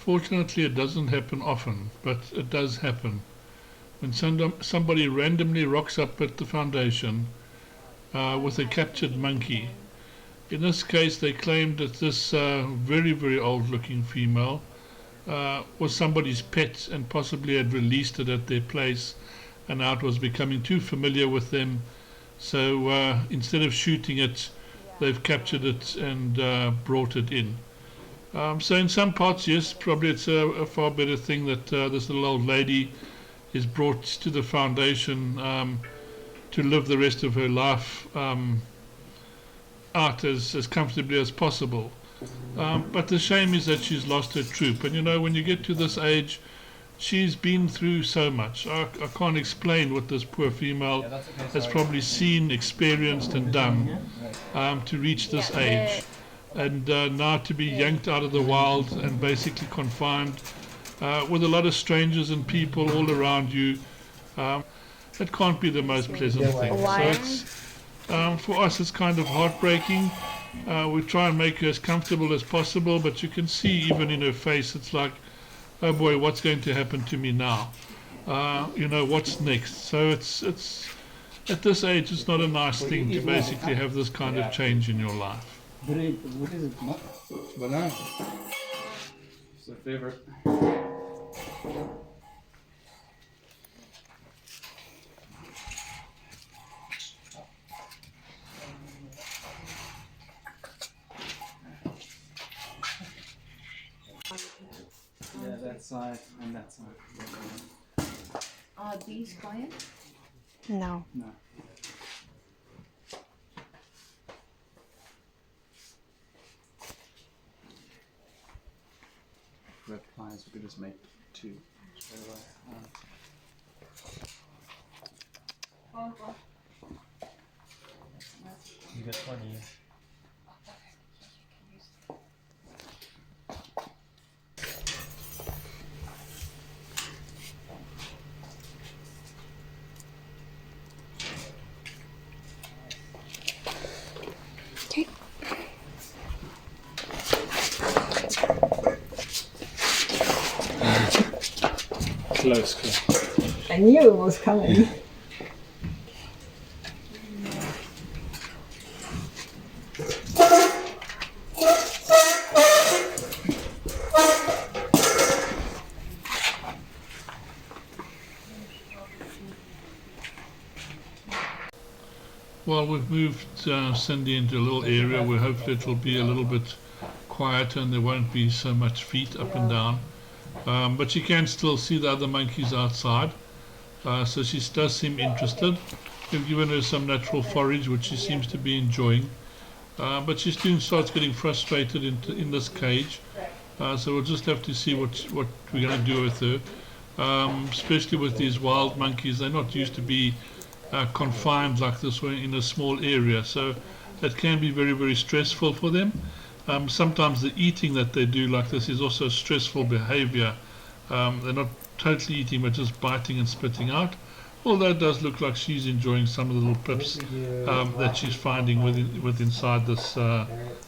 Unfortunately, it doesn't happen often, but it does happen. When somebody randomly rocks up at the foundation with a captured monkey. In this case, they claimed that this very, very old-looking female was somebody's pet and possibly had released it at their place, and now it was becoming too familiar with them. So instead of shooting it, they've captured it and brought it in. So in some parts, yes, probably it's a far better thing that this little old lady is brought to the foundation to live the rest of her life out as comfortably as possible. But the shame is that she's lost her troop. And you know, when you get to this age, she's been through so much. I can't explain what this poor female has probably seen, experienced and done to reach this age. And now to be yanked out of the wild and basically confined with a lot of strangers and people all around you, it can't be the most pleasant thing. So it's, for us it's kind of heartbreaking. We try and make her as comfortable as possible, but you can see even in her face it's like, oh boy, what's going to happen to me now? You know, what's next? So it's at this age it's not a nice thing to basically have this kind of change in your life. What is it? Banana. It's my favorite. Yeah, that side and that side. Are these quiet? No. No. Red pliers, we could just make two straight away. You got 20. Okay. Close. I knew it was coming. Well, we've moved Cindy into a little area where hopefully it will be a little bit quieter and there won't be so much feet up and down. But you can still see the other monkeys outside, so she does seem interested. We've given her some natural forage, which she seems to be enjoying, but she soon starts getting frustrated in this cage. So we'll just have to see what we're going to do with her, especially with these wild monkeys. They're not used to be confined like this way in a small area, so that can be very, very stressful for them. Sometimes the eating that they do like this is also stressful behavior. They're not totally eating but just biting and spitting out, although it does look like she's enjoying some of the little pips that she's finding inside this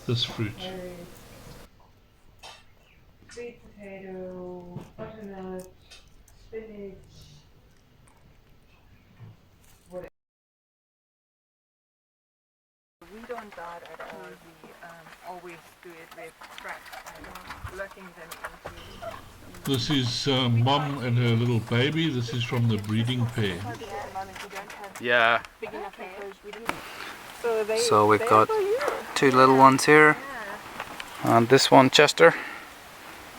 this fruit. Sweet potato, butternut, spinach. We don't dye at all. We always do it with scraps and looking them into. This is Mom and her little baby. This is from the breeding pair. Yeah. So we've got two little ones here, and this one Chester,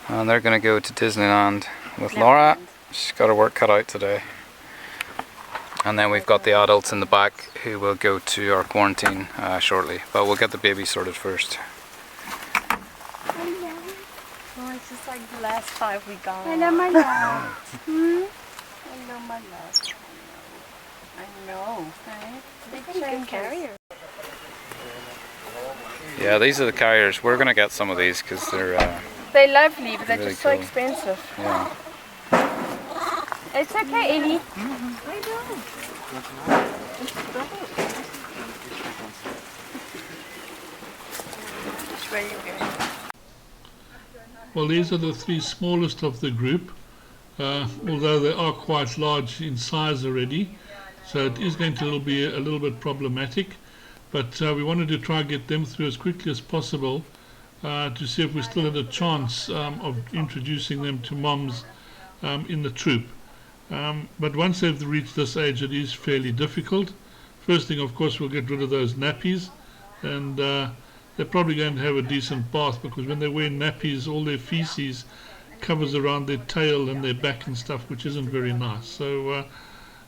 and they're going to go to Disneyland with Laura. She's got her work cut out today. And then we've got the adults in the back who will go to our quarantine shortly, but we'll get the baby sorted first. Oh, it's just like the last 5 we got. I love my love. I love my love. I know. Right? They can carry her. Yeah, these are the carriers. We're going to get some of these because they're They're lovely, but they're really just cool. so expensive. Yeah. It's okay, Ellie. Where are you going? Well, these are the 3 smallest of the group, although they are quite large in size already, so it is going to be a little bit problematic, but we wanted to try and get them through as quickly as possible to see if we still had a chance of introducing them to moms in the troop. But once they've reached this age, it is fairly difficult. First thing, of course, we'll get rid of those nappies, and they're probably going to have a decent bath, because when they wear nappies, all their feces covers around their tail and their back and stuff, which isn't very nice. So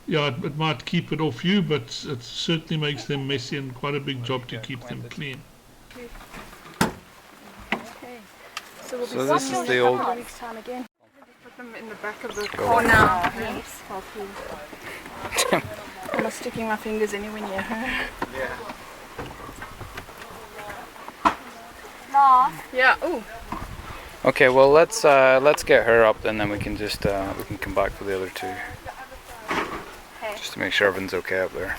yeah, it might keep it off you, but it certainly makes them messy and quite a big job to keep them clean. Okay. So we'll be So this seeing is you in the a old- couple of weeks' time again. Put them in the back of the Oh car. no. Yes. I'm not sticking my fingers anywhere near her. Yeah. Ooh. Okay, well let's get her up, and then we can just we can come back for the other 2. Okay. Just to make sure everything's okay up there.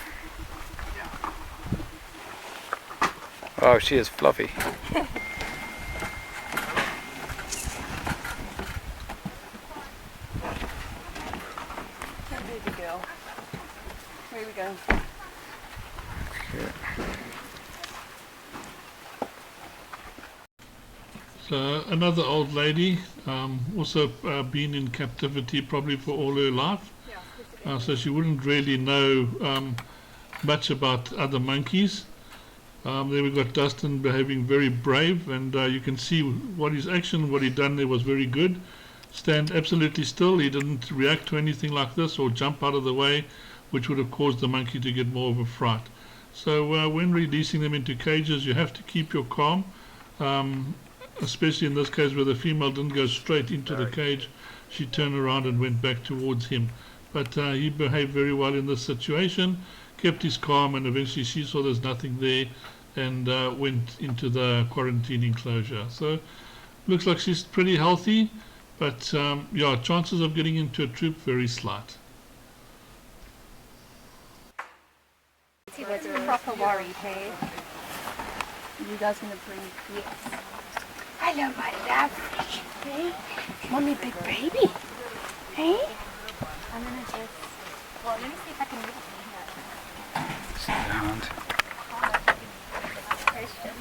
Oh, she is fluffy. Baby girl. Where we go? Okay. So another old lady, also been in captivity probably for all her life, so she wouldn't really know much about other monkeys. Then we've got Dustin behaving very brave, and you can see what he done there was very good. Stand absolutely still. He didn't react to anything like this or jump out of the way, which would have caused the monkey to get more of a fright. So when releasing them into cages, you have to keep your calm, especially in this case where the female didn't go straight into the cage. She turned around and went back towards him. But he behaved very well in this situation, kept his calm, and eventually she saw there's nothing there and went into the quarantine enclosure. So looks like she's pretty healthy, but yeah, chances of getting into a troop very slight. That's a proper worry, hey? You guys gonna bring? Yes. Hello, my love. Hey, mommy, big baby. Hey. I'm gonna just. Well, let me see if I can move it Just the hand. Christian.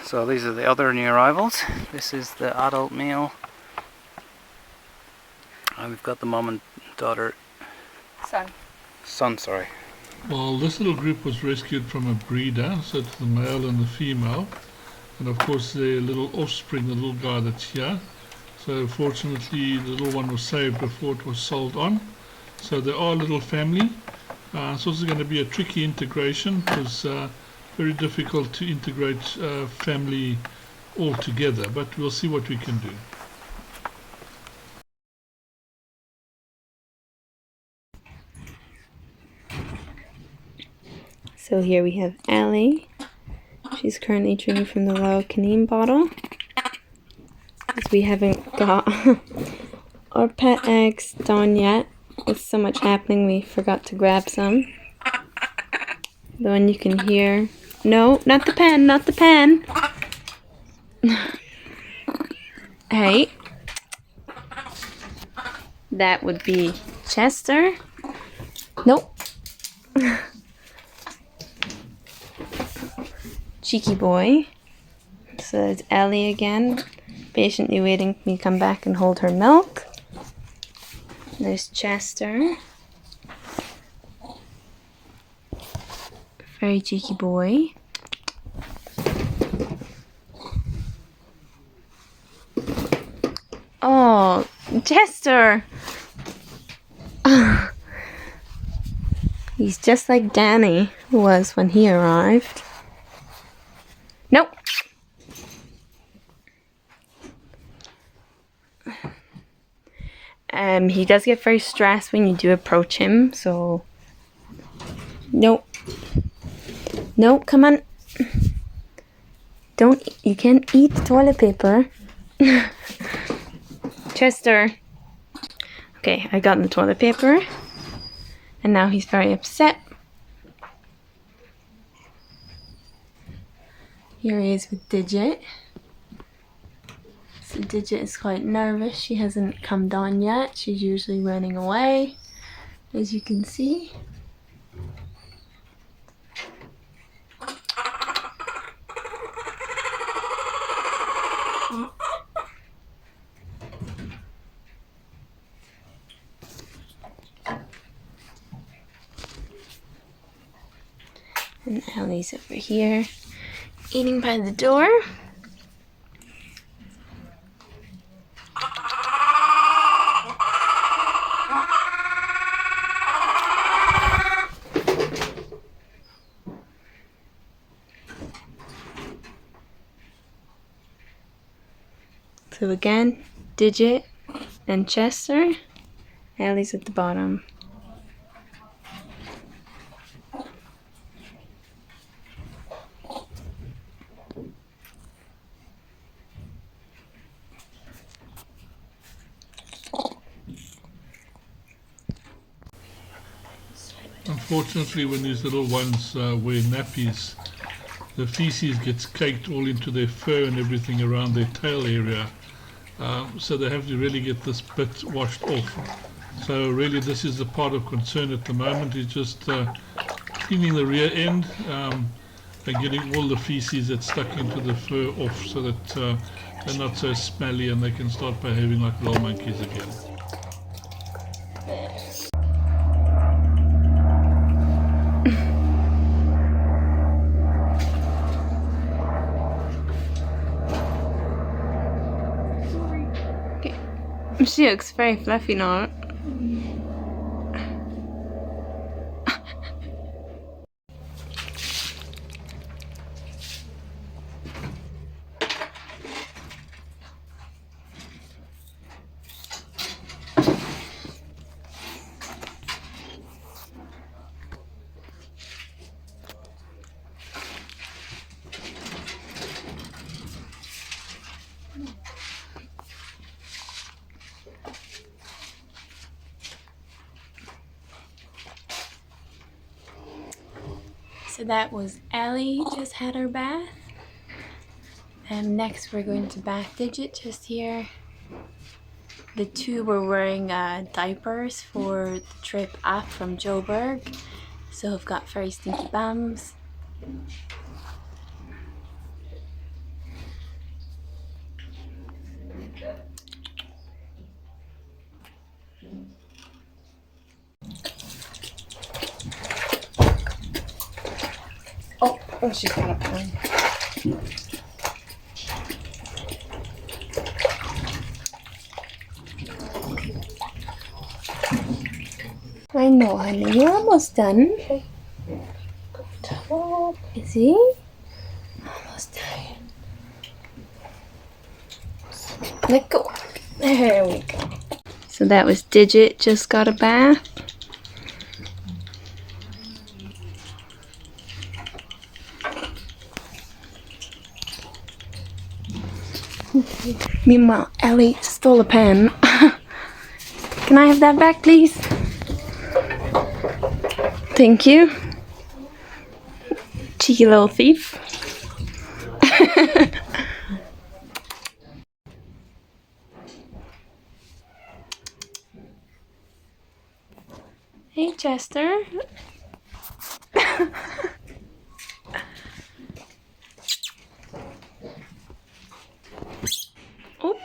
So these are the other new arrivals. This is the adult male. And we've got the mum and daughter. Son, sorry. Well, this little group was rescued from a breeder, so it's the male and the female, and of course their little offspring, the little guy that's here. So fortunately the little one was saved before it was sold on. So they are a little family. It's also going to be a tricky integration, because very difficult to integrate family all together, but we'll see what we can do. So here we have Ellie. She's currently drinking from the little canine bottle, because we haven't got our pet eggs done yet. With so much happening, we forgot to grab some. The one you can hear. No, not the pen, not the pen. Hey. That would be Chester. Nope. Cheeky boy. So it's Ellie again, patiently waiting for me to come back and hold her milk. There's Chester. Very cheeky boy. Oh, Chester! He's just like Danny was when he arrived. Nope. He does get very stressed when you do approach him, so nope. Nope, come on. You can't eat the toilet paper. Chester. Okay, I got the toilet paper. And now he's very upset. Here he is with Digit. So Digit is quite nervous. She hasn't come down yet. She's usually running away, as you can see. And Ellie's over here eating by the door. So again, Digit and Chester. Ellie's at the bottom. Unfortunately, when these little ones wear nappies, the feces gets caked all into their fur and everything around their tail area. So they have to really get this bit washed off. So really this is the part of concern at the moment, is just cleaning the rear end and getting all the feces that's stuck into the fur off, so that they're not so smelly and they can start behaving like little monkeys again. She looks very fluffy now. So that was Ellie, just had her bath. And next we're going to bath Digit just here. The two were wearing diapers for the trip up from Joburg, so have got very stinky bums. Oh, she's got a pen. I know, honey, you're almost done. Is he? Almost done. Let go. There we go. So that was Digit, just got a bath. Meanwhile, Ellie stole a pen. Can I have that back, please? Thank you. Cheeky little thief. Hey, Chester. Oh.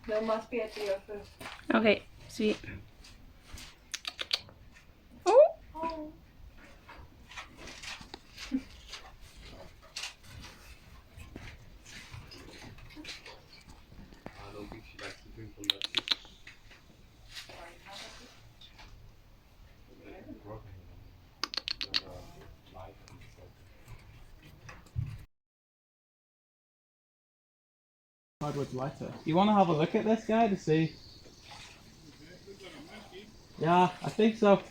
There must be at the office. Okay, sweet. Oh. With lighter. You want to have a look at this guy to see? Yeah, I think so.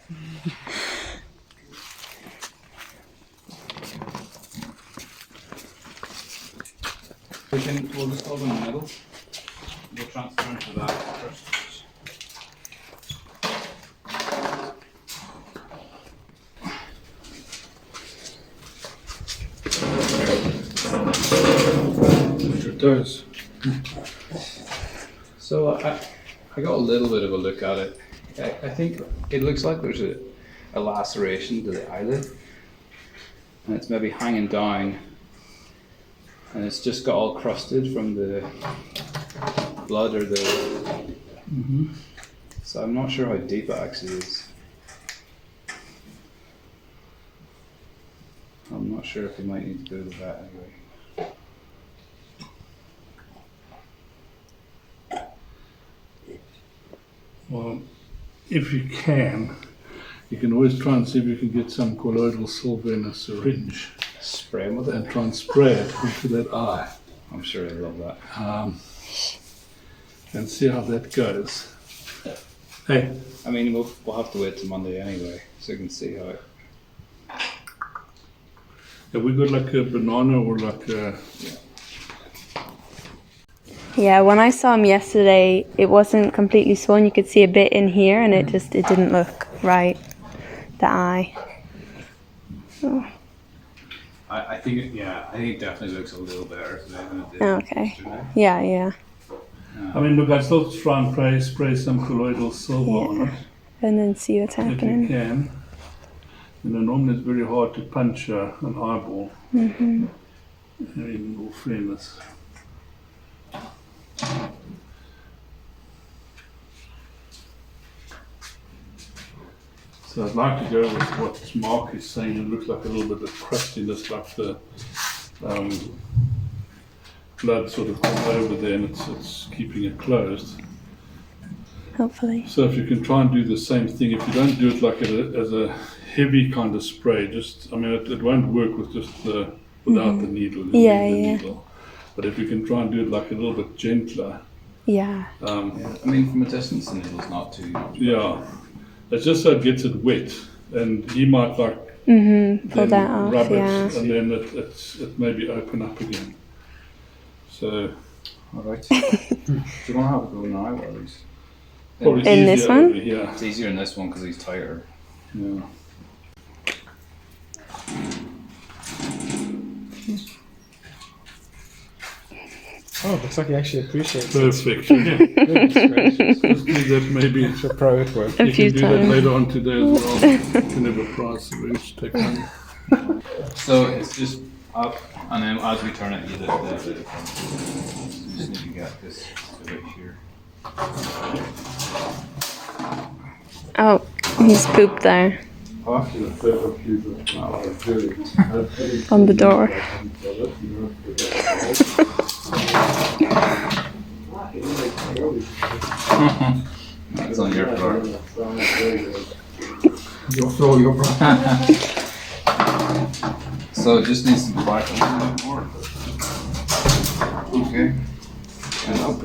We'll just hold them in the middle. We'll transfer into that first. It does. So I got a little bit of a look at it. I think it looks like there's a laceration to the eyelid, and it's maybe hanging down, and it's just got all crusted from the blood or the. So I'm not sure how deep it actually is. I'm not sure if we might need to go to the vet anyway. Well, if you can always try and see if you can get some colloidal silver in a syringe Spray them with it. and try and spray it into that eye I'm sure I love that. and see how that goes. Hey, I mean, we'll have to wait till Monday anyway, so you can see how it. have we got like a banana or like a... Yeah, when I saw him yesterday, it wasn't completely swollen. You could see a bit in here, and it didn't look right. The eye. Oh. I think it definitely looks a little better today than it did Okay. yesterday. Yeah. I mean, look, I'd still try and spray some colloidal silver on it, And then see what's if you happening. can. You know, normally it's very hard to punch an eyeball. In all fairness. So I'd like to go with what Mark is saying. It looks like a little bit of crustiness, like the blood sort of gone over there, and it's keeping it closed. Hopefully. So if you can try and do the same thing, if you don't do it like as a heavy kind of spray, it won't work with just without the needle. You'll Yeah, need the yeah. needle. But if you can try and do it like a little bit gentler, Yeah. I mean, from a distance, the needle's not too. yeah, it's just so it gets it wet, and he might like Pull then that off, rub yeah. it, and then it maybe open up again. So Alright. Do you want to have a go now, or at least? probably In this easier one? over here. It's easier in this one because he's tighter. Yeah. Oh, looks like he actually appreciates it. Perfect. Yeah. Goodness gracious. Let's do that maybe. I'm sure pro it work. A You few can do that times. later on today as well. You can have a prize syringe, take one. So it's just up, and then as we turn it, you lift the front. So you just need to get this to right here. Oh, he's pooped there on the door. That's on your floor. Your floor, your brother. So it just needs to go back a little bit more. Okay. And up.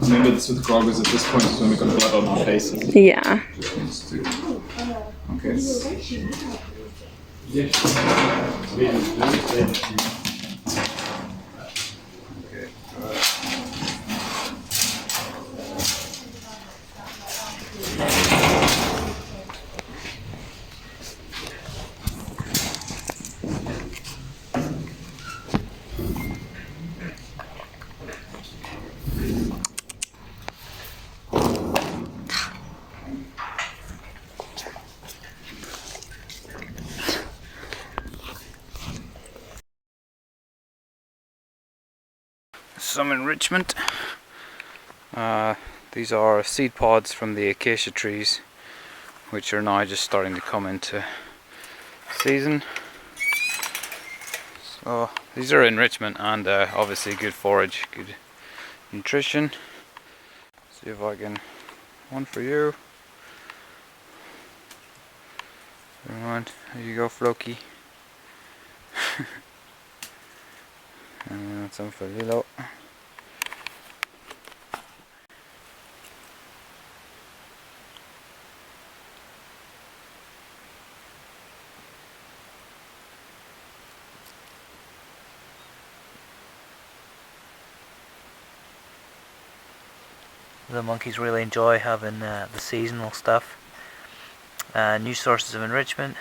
Remember this with grog is at this point is when we got blood on our faces. Yeah. Needs to. Okay. Okay. Some enrichment. These are seed pods from the acacia trees, which are now just starting to come into season. So these are enrichment and obviously good forage, good nutrition. See if I can, one for you. Everyone, here you go, Floki. And some for Lilo. The monkeys really enjoy having the seasonal stuff, new sources of enrichment,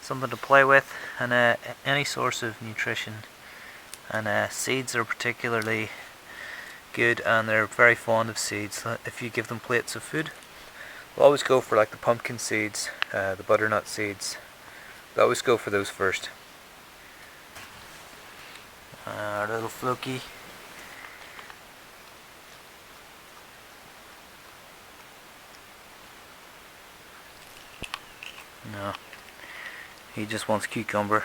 something to play with, and any source of nutrition. And seeds are particularly good, and they're very fond of seeds. If you give them plates of food, they'll always go for like the pumpkin seeds, the butternut seeds. They always go for those first. Our little Floki. No, he just wants cucumber.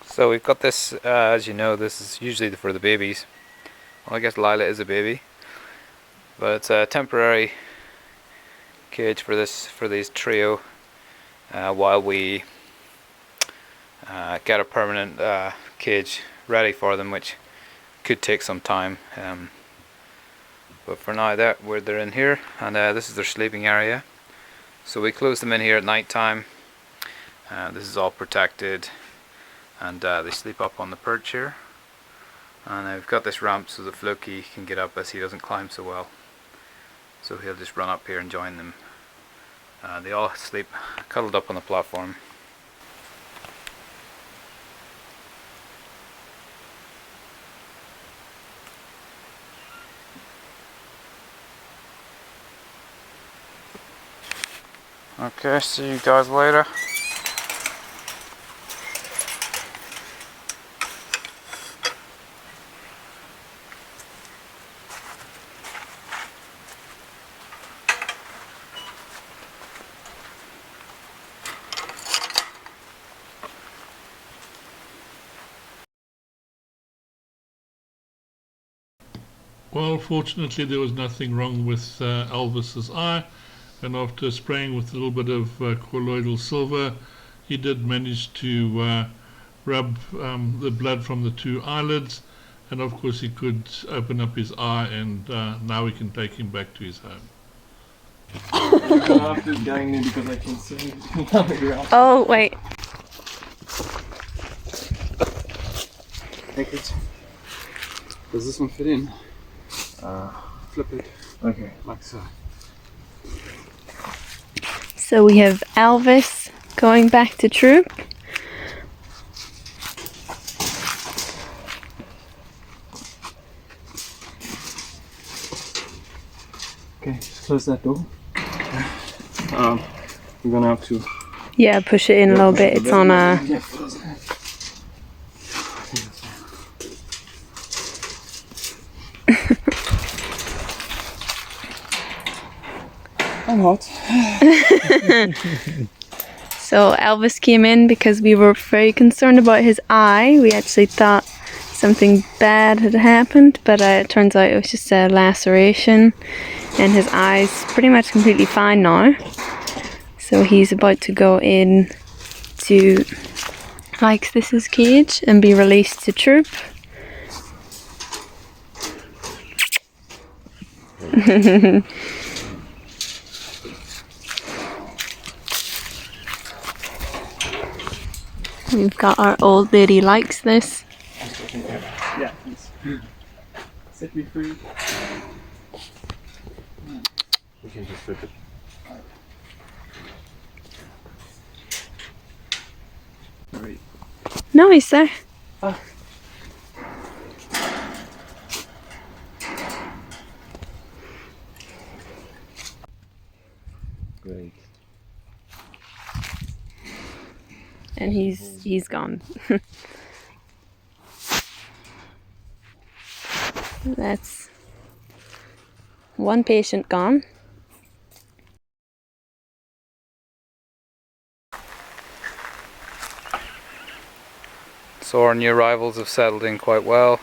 So we've got this, as you know, this is usually for the babies. Well, I guess Lila is a baby, but it's a temporary cage for these trio while we get a permanent cage ready for them, which could take some time. But for now, they're in here, and this is their sleeping area. So we close them in here at night time. This is all protected, and they sleep up on the perch here. And I've got this ramp so that Floki can get up, as he doesn't climb so well. So he'll just run up here and join them. They all sleep cuddled up on the platform. Okay, see you guys later. Well, fortunately there was nothing wrong with Elvis's eye, and after spraying with a little bit of colloidal silver, he did manage to rub the blood from the two eyelids, and of course he could open up his eye, and now we can take him back to his home. I'm gonna have to gang me because I can see it on the ground. Oh, wait. Take it. Does this one fit in? Flip it. Okay. Like so. So we have Elvis going back to troop. Okay, just close that door. We're gonna have to. Yeah, push it in a little bit. It's on a... Yeah, close it. I'm hot. So Elvis came in because we were very concerned about his eye. We actually thought something bad had happened, but it turns out it was just a laceration, and his eye's pretty much completely fine now. So he's about to go in to Alexis's cage and be released to troop. We've got our old lady likes this. Yeah, please. Set me free. We can just flip it. Alright. No, he's there. Ah. Great. And he's gone. That's one patient gone. So our new arrivals have settled in quite well.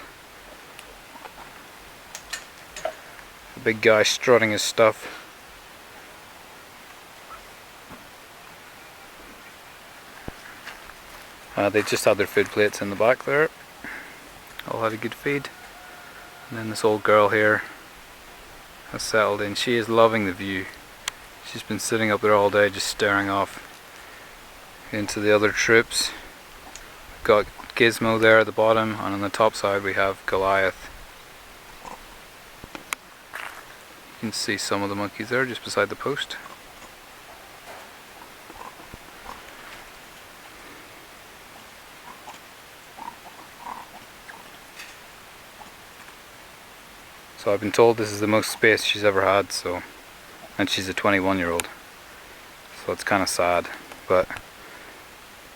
The big guy strutting his stuff. They just had their food plates in the back there. All had a good feed. And then this old girl here has settled in. She is loving the view. She's been sitting up there all day just staring off into the other troops. got Gizmo there at the bottom, and on the top side we have Goliath. You can see some of the monkeys there just beside the post. So I've been told this is the most space she's ever had, so, and she's a 21-year-old. So it's kind of sad, but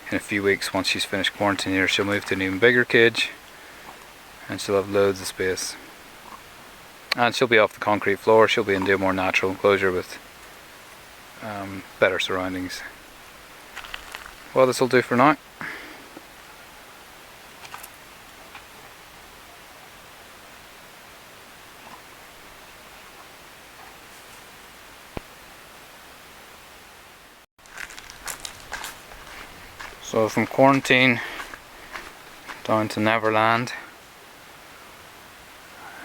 in a few weeks, once she's finished quarantine here, she'll move to an even bigger cage and she'll have loads of space. And she'll be off the concrete floor, she'll be into a more natural enclosure with better surroundings. Well, this will do for now. So from quarantine down to Neverland,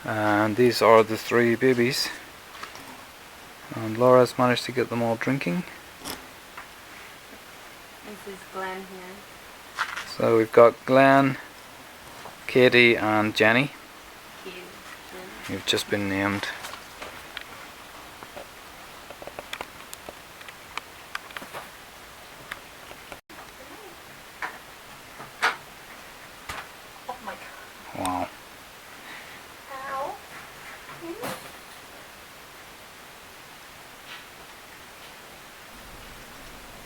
and these are the 3 babies, and Laura's managed to get them all drinking. This is Glen here. So we've got Glen, Katie and Jenny. You've just been named. Wow.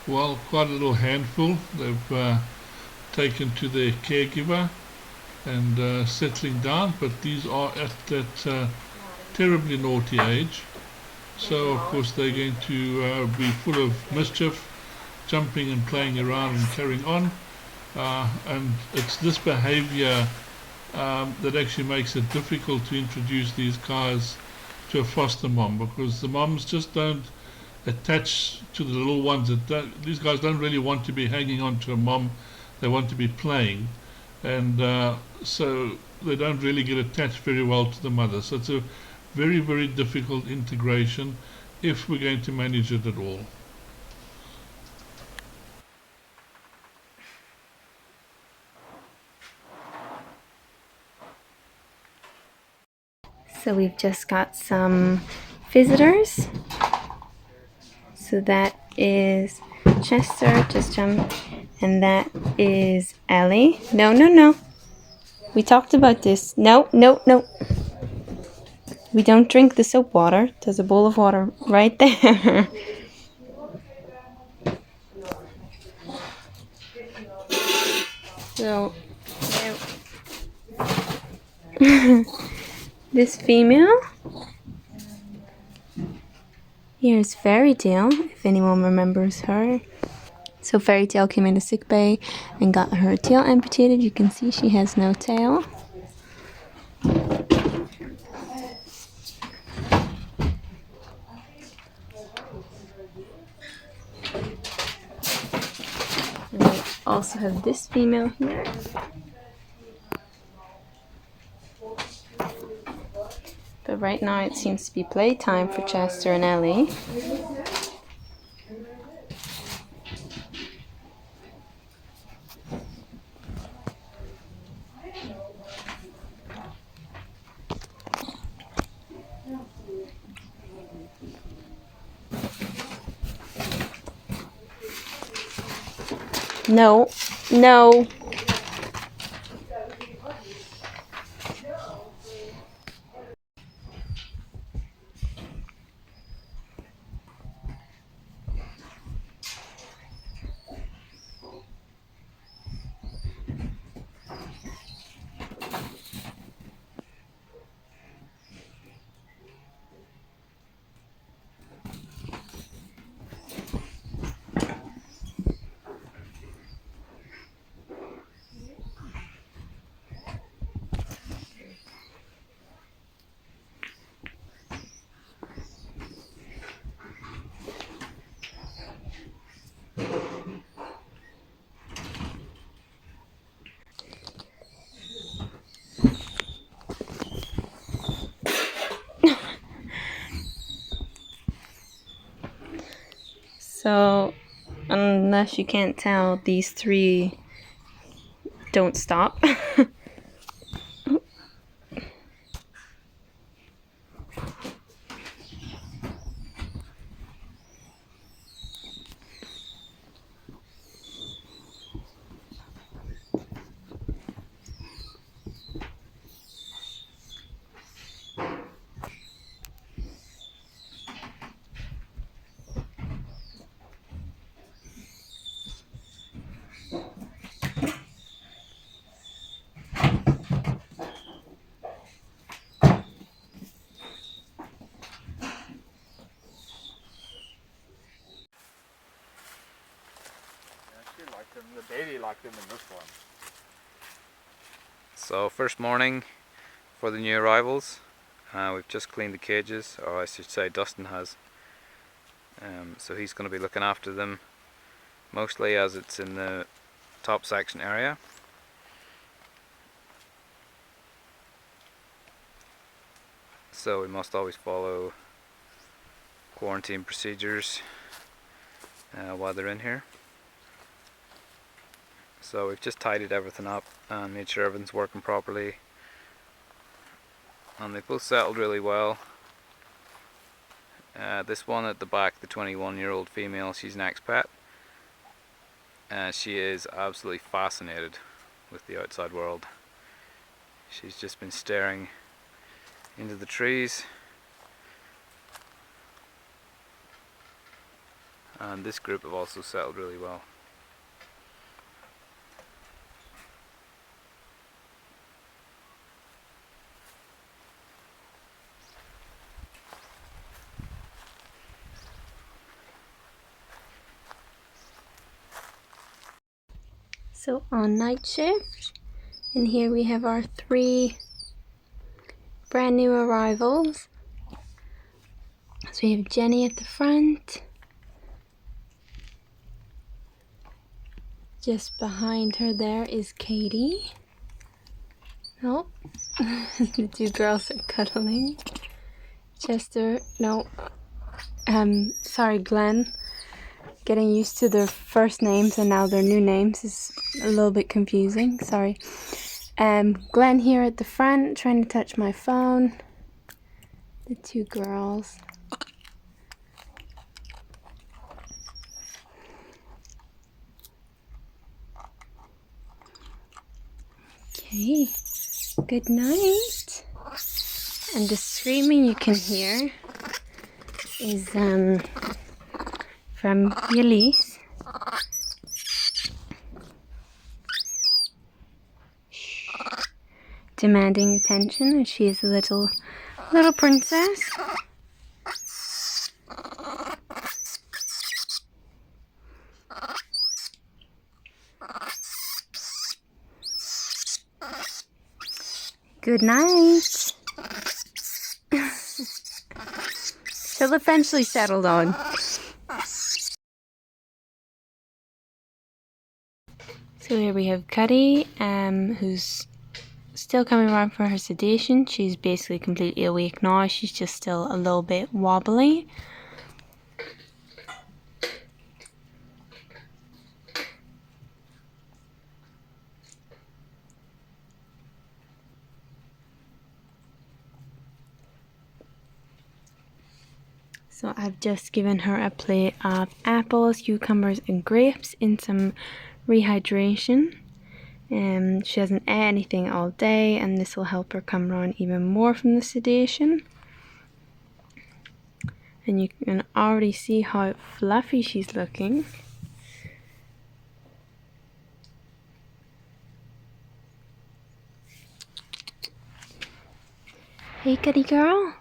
Well, quite a little handful. They've taken to their caregiver and settling down, but these are at that terribly naughty age. So of course they're going to be full of mischief, jumping and playing around and carrying on. And it's this behavior that actually makes it difficult to introduce these guys to a foster mom, because the moms just don't attach to the little ones. These guys don't really want to be hanging on to a mom, they want to be playing, and so they don't really get attached very well to the mother. So it's a very, very difficult integration if we're going to manage it at all. So we've just got some visitors. So that is Chester, just jumped, and that is Ellie. No, no, no. We talked about this. No, no, no. We don't drink the soap water. There's a bowl of water right there. So, this female, here's Fairy Tale, if anyone remembers her. So Fairy Tale came into sick bay and got her tail amputated. You can see she has no tail. And we also have this female here. But right now it seems to be playtime for Chester and Ellie. No, no. So, unless you can't tell, these 3 don't stop. She liked him. The baby liked him in this one. So first morning for the new arrivals. We've just cleaned the cages, or I should say Dustin has. So he's going to be looking after them, mostly as it's in the top section area. So we must always follow quarantine procedures while they're in here. So we've just tidied everything up and made sure everything's working properly. And they've both settled really well. This one at the back, the 21-year-old female, she's an expat. She is absolutely fascinated with the outside world. She's just been staring into the trees. And this group have also settled really well. So on night shift, and here we have our 3 brand new arrivals. So we have Jenny at the front. Just behind her there is Katie. Oh, the 2 girls are cuddling. Chester, no, sorry, Glen. Getting used to their first names and now their new names is a little bit confusing, sorry. Glen here at the front, trying to touch my phone. The 2 girls. Okay, good night. And the screaming you can hear is from Ellis. Demanding attention, and she is a little princess. Good night. She'll eventually settle down. So here we have Cuddy, who's still coming around for her sedation. She's basically completely awake now. She's just still a little bit wobbly. So I've just given her a plate of apples, cucumbers and grapes in some rehydration. She hasn't ate anything all day, and this will help her come around even more from the sedation. And you can already see how fluffy she's looking. Hey, Cuddy girl.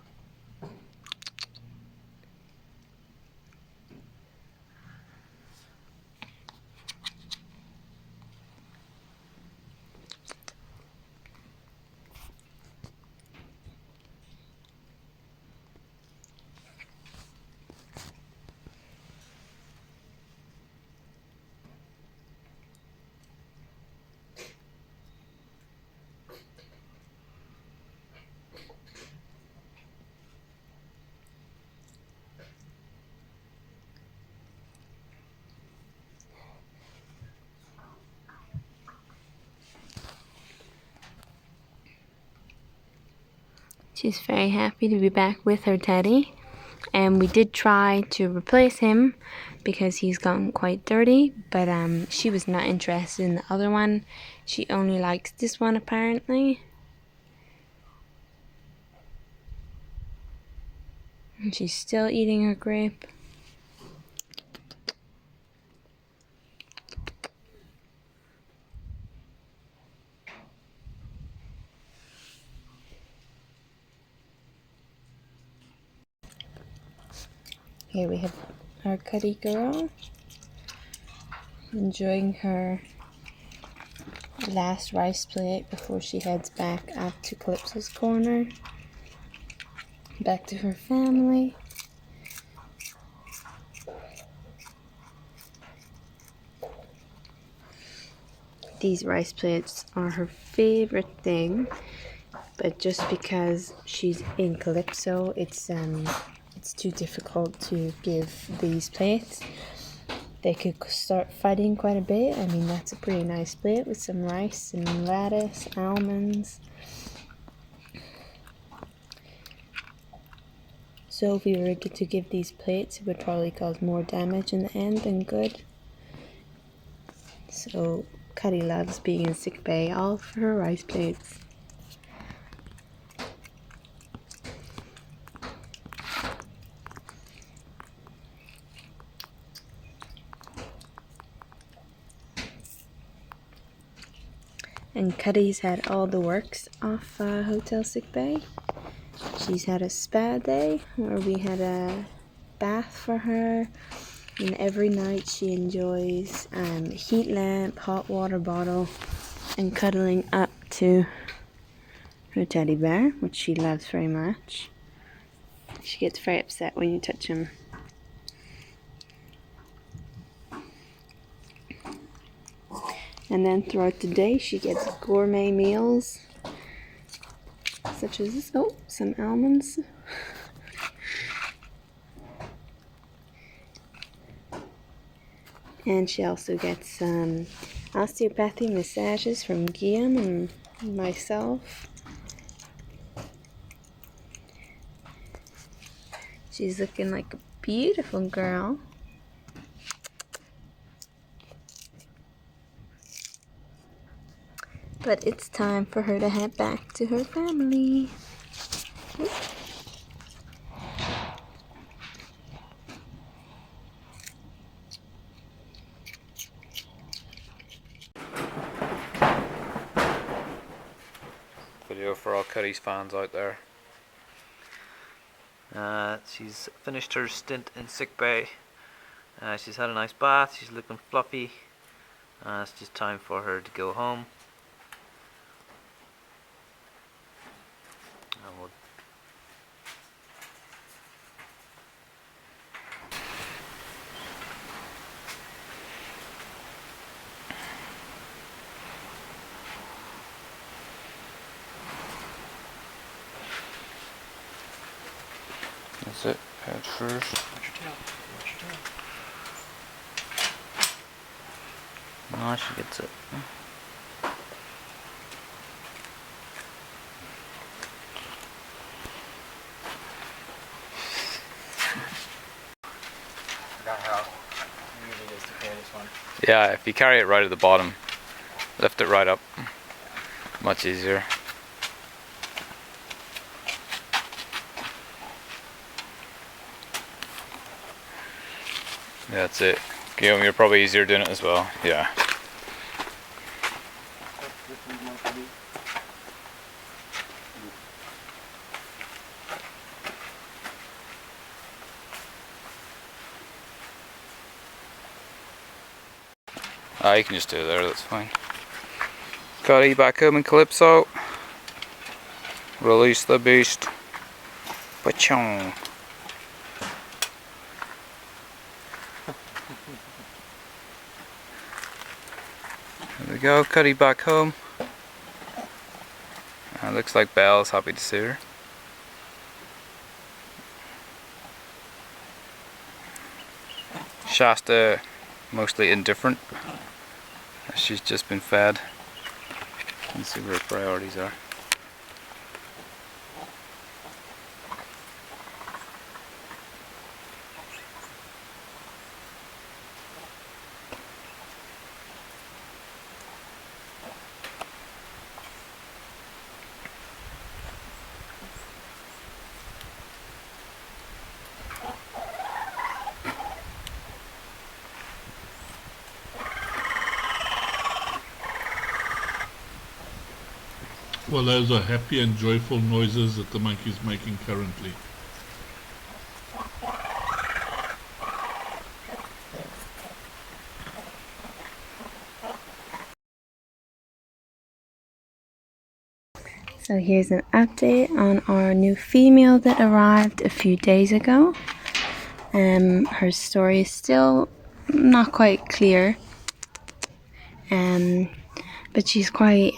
She's very happy to be back with her teddy. And we did try to replace him because he's gotten quite dirty, but she was not interested in the other one. She only likes this one apparently. And she's still eating her grape. Here we have our Cuddy girl enjoying her last rice plate before she heads back up to Calypso's corner, back to her family. These rice plates are her favorite thing, but just because she's in Calypso, it's too difficult to give these plates. They could start fighting quite a bit. I mean, that's a pretty nice plate with some rice and lettuce, almonds. So if we were to give these plates, it would probably cause more damage in the end than good. So Cuddy loves being in sick bay, all for her rice plates. And Cuddy's had all the works off hotel sick bay. She's had a spa day where we had a bath for her, and every night she enjoys a heat lamp, hot water bottle, and cuddling up to her teddy bear, which she loves very much. She gets very upset when you touch him. And then throughout the day she gets gourmet meals such as this. Oh, some almonds. And she also gets some osteopathy massages from Guillaume and myself. She's looking like a beautiful girl. But it's time for her to head back to her family. Video for all Cuddy's fans out there. She's finished her stint in sick bay. She's had a nice bath. She's looking fluffy. It's just time for her to go home. That's it. Head first. Watch your tail. Watch your tail. No, she gets it. Forgot how easy it is to carry this one. Yeah, if you carry it right at the bottom, lift it right up. Much easier. Yeah, that's it. Guillaume, you're probably easier doing it as well. Yeah. You can just do it there, that's fine. Cuddy back home in Calypso. Release the beast. Pachong. There we go, Cuddy back home. Looks like Belle's happy to see her. Shasta mostly indifferent. She's just been fed. Let's see where her priorities are. Well, those are happy and joyful noises that the monkey's making currently. So here's an update on our new female that arrived a few days ago. Her story is still not quite clear, but she's quite,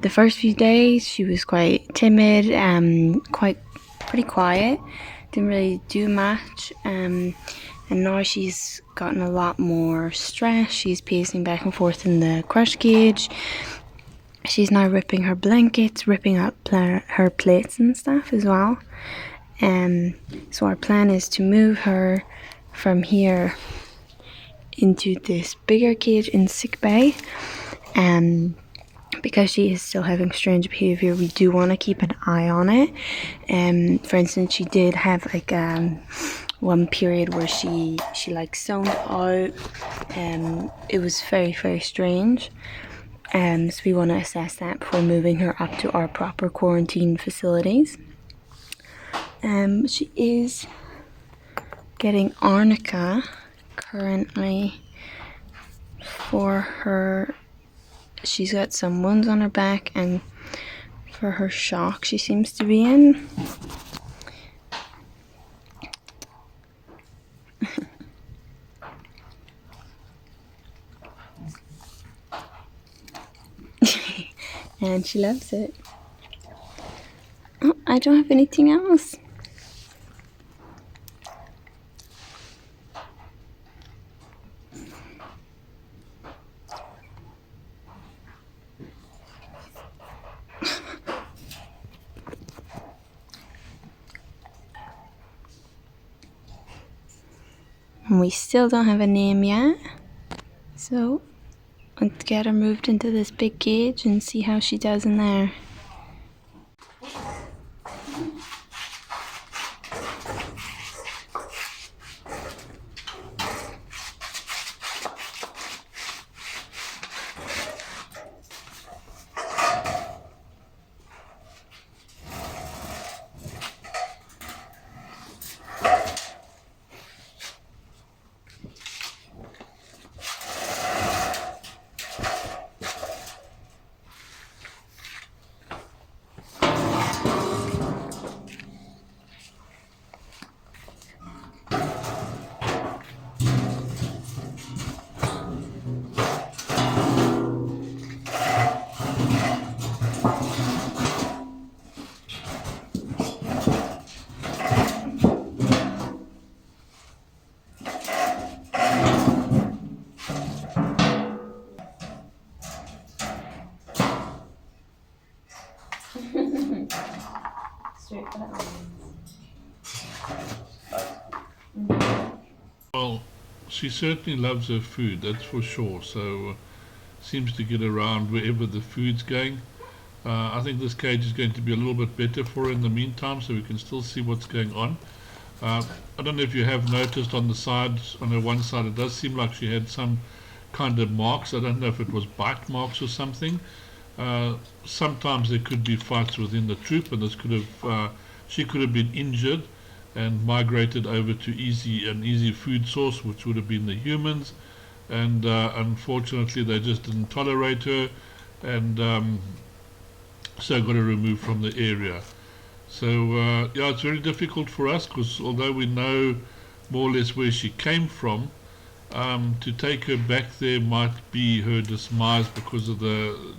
the first few days she was quite timid, pretty quiet, didn't really do much, and now she's gotten a lot more stressed. She's pacing back and forth in the crush cage. She's now ripping her blankets, ripping up her plates and stuff as well. So our plan is to move her from here into this bigger cage in sick bay. Because she is still having strange behavior, we do want to keep an eye on it. For instance, she did have like one period where she like zoned out. It was very, very strange. So we want to assess that before moving her up to our proper quarantine facilities. She is getting arnica currently for her. She's got some wounds on her back, and for her shock she seems to be in. And she loves it. Oh, I don't have anything else. And we still don't have a name yet. So let's get her moved into this big cage and see how she does in there. Well, she certainly loves her food, that's for sure. So seems to get around wherever the food's going. I think this cage is going to be a little bit better for her in the meantime, so we can still see what's going on. I don't know if you have noticed on the side, on her one side, it does seem like she had some kind of marks. I don't know if it was bite marks or something. Sometimes there could be fights within the troop, and this could have, she could have been injured and migrated over to an easy food source, which would have been the humans. And unfortunately, they just didn't tolerate her, and so got her removed from the area. So yeah, it's very difficult for us, because although we know more or less where she came from, to take her back there might be her demise, because of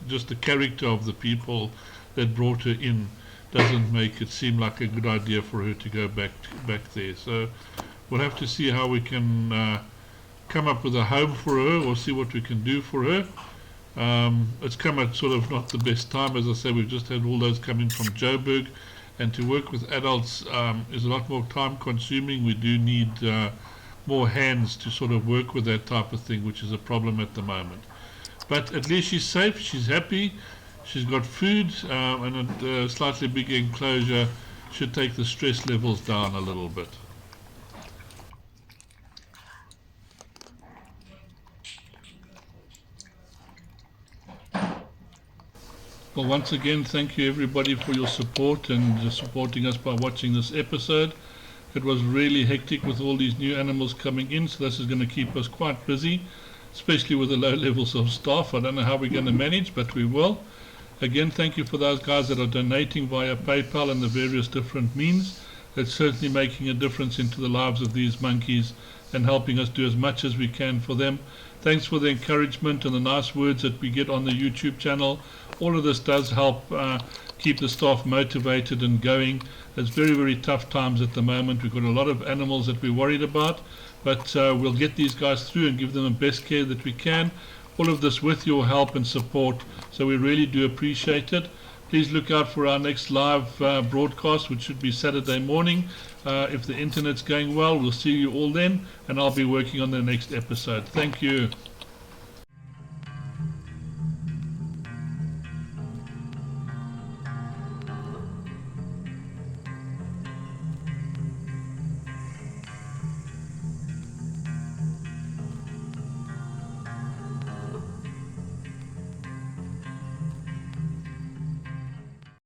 just the character of the people that brought her in doesn't make it seem like a good idea for her to go back there. So we'll have to see how we can come up with a home for her, or see what we can do for her. It's come at sort of not the best time. As I say, we've just had all those coming from Joburg, and to work with adults is a lot more time consuming. We do need more hands to sort of work with that type of thing, which is a problem at the moment. But at least she's safe, she's happy, she's got food, and a slightly bigger enclosure should take the stress levels down a little bit. Well, once again, thank you everybody for your support and supporting us by watching this episode. It was really hectic with all these new animals coming in, so this is going to keep us quite busy, especially with the low levels of staff. I don't know how we're going to manage, but we will. Again, thank you for those guys that are donating via PayPal and the various different means. It's certainly making a difference into the lives of these monkeys and helping us do as much as we can for them. Thanks for the encouragement and the nice words that we get on the YouTube channel. All of this does help keep the staff motivated and going. It's very, very tough times at the moment. We've got a lot of animals that we're worried about, but we'll get these guys through and give them the best care that we can. All of this with your help and support, so we really do appreciate it. Please look out for our next live broadcast, which should be Saturday morning. If the internet's going well, we'll see you all then, and I'll be working on the next episode. Thank you.